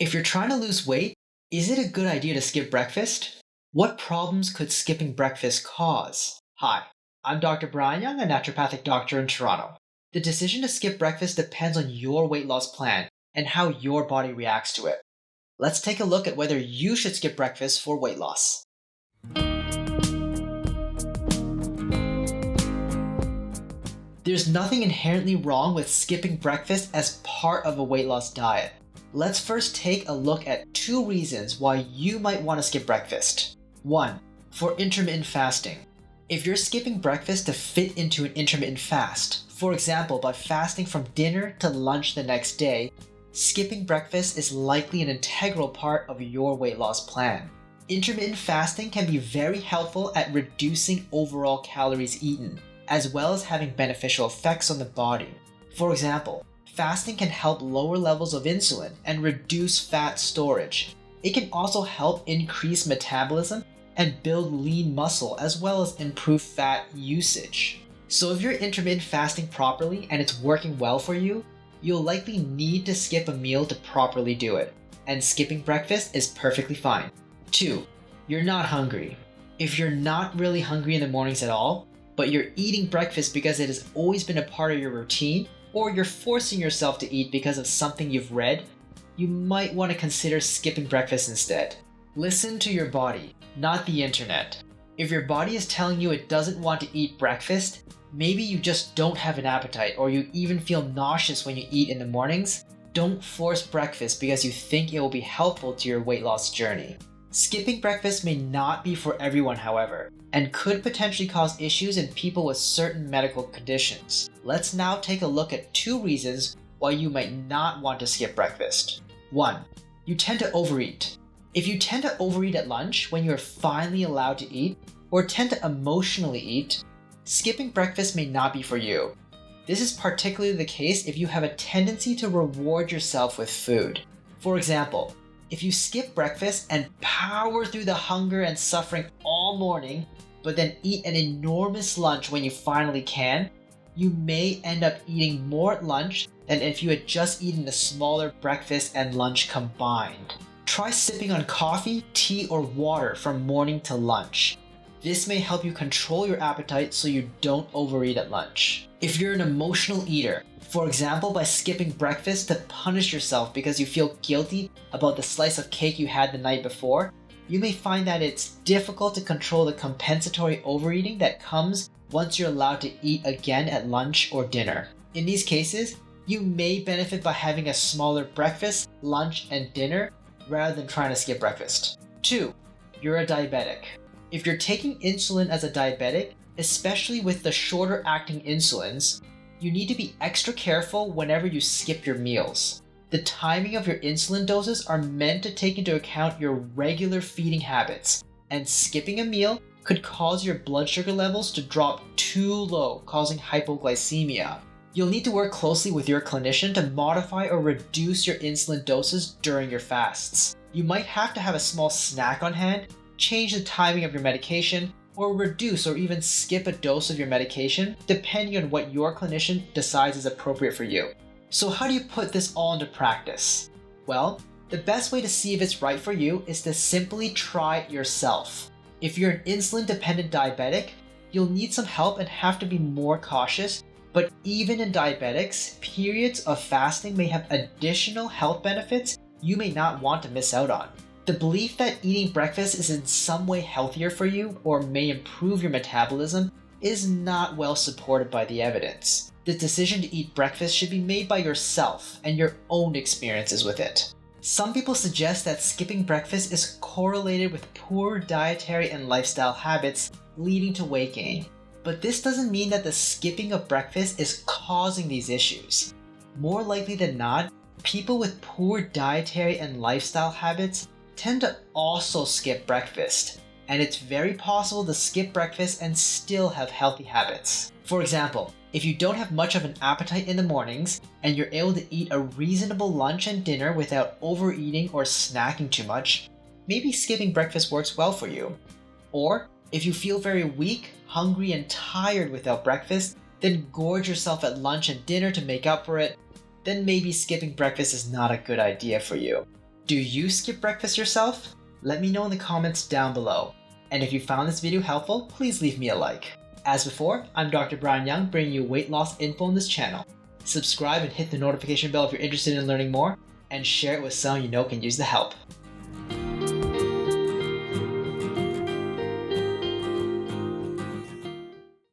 If you're trying to lose weight, is it a good idea to skip breakfast? What problems could skipping breakfast cause? Hi, I'm Dr. Brian Young, a naturopathic doctor in Toronto. The decision to skip breakfast depends on your weight loss plan and how your body reacts to it. Let's take a look at whether you should skip breakfast for weight loss. There's nothing inherently wrong with skipping breakfast as part of a weight loss diet. Let's first take a look at 2 reasons why you might want to skip breakfast. 1. For intermittent fasting. If you're skipping breakfast to fit into an intermittent fast, for example by fasting from dinner to lunch the next day, skipping breakfast is likely an integral part of your weight loss plan. Intermittent fasting can be very helpful at reducing overall calories eaten, as well as having beneficial effects on the body. For example, fasting can help lower levels of insulin and reduce fat storage. It can also help increase metabolism and build lean muscle as well as improve fat usage. So if you're intermittent fasting properly and it's working well for you, you'll likely need to skip a meal to properly do it, and skipping breakfast is perfectly fine. 2. You're not hungry. If you're not really hungry in the mornings at all, but you're eating breakfast because it has always been a part of your routine, or you're forcing yourself to eat because of something you've read, you might want to consider skipping breakfast instead. Listen to your body, not the internet. If your body is telling you it doesn't want to eat breakfast, maybe you just don't have an appetite or you even feel nauseous when you eat in the mornings, don't force breakfast because you think it will be helpful to your weight loss journey. Skipping breakfast may not be for everyone, however, and could potentially cause issues in people with certain medical conditions. Let's now take a look at 2 reasons why you might not want to skip breakfast. 1. You tend to overeat. If you tend to overeat at lunch when you're finally allowed to eat, or tend to emotionally eat, skipping breakfast may not be for you. This is particularly the case if you have a tendency to reward yourself with food. For example, if you skip breakfast and power through the hunger and suffering all morning, but then eat an enormous lunch when you finally can, you may end up eating more at lunch than if you had just eaten a smaller breakfast and lunch combined. Try sipping on coffee, tea, or water from morning to lunch. This may help you control your appetite so you don't overeat at lunch. If you're an emotional eater, for example by skipping breakfast to punish yourself because you feel guilty about the slice of cake you had the night before, you may find that it's difficult to control the compensatory overeating that comes once you're allowed to eat again at lunch or dinner. In these cases, you may benefit by having a smaller breakfast, lunch, and dinner rather than trying to skip breakfast. 2. You're a diabetic. If you're taking insulin as a diabetic, especially with the shorter acting insulins, you need to be extra careful whenever you skip your meals. The timing of your insulin doses are meant to take into account your regular feeding habits, and skipping a meal could cause your blood sugar levels to drop too low, causing hypoglycemia. You'll need to work closely with your clinician to modify or reduce your insulin doses during your fasts. You might have to have a small snack on hand, change the timing of your medication, or reduce or even skip a dose of your medication depending on what your clinician decides is appropriate for you. So how do you put this all into practice? Well, the best way to see if it's right for you is to simply try it yourself. If you're an insulin-dependent diabetic, you'll need some help and have to be more cautious, but even in diabetics, periods of fasting may have additional health benefits you may not want to miss out on. The belief that eating breakfast is in some way healthier for you or may improve your metabolism is not well supported by the evidence. The decision to eat breakfast should be made by yourself and your own experiences with it. Some people suggest that skipping breakfast is correlated with poor dietary and lifestyle habits leading to weight gain. But this doesn't mean that the skipping of breakfast is causing these issues. More likely than not, people with poor dietary and lifestyle habits tend to also skip breakfast, and it's very possible to skip breakfast and still have healthy habits. For example, if you don't have much of an appetite in the mornings and you're able to eat a reasonable lunch and dinner without overeating or snacking too much, maybe skipping breakfast works well for you. Or if you feel very weak, hungry, and tired without breakfast, then gorge yourself at lunch and dinner to make up for it, then maybe skipping breakfast is not a good idea for you. Do you skip breakfast yourself? Let me know in the comments down below. And if you found this video helpful, please leave me a like. As before, I'm Dr. Brian Young, bringing you weight loss info on this channel. Subscribe and hit the notification bell if you're interested in learning more, and share it with someone you know can use the help.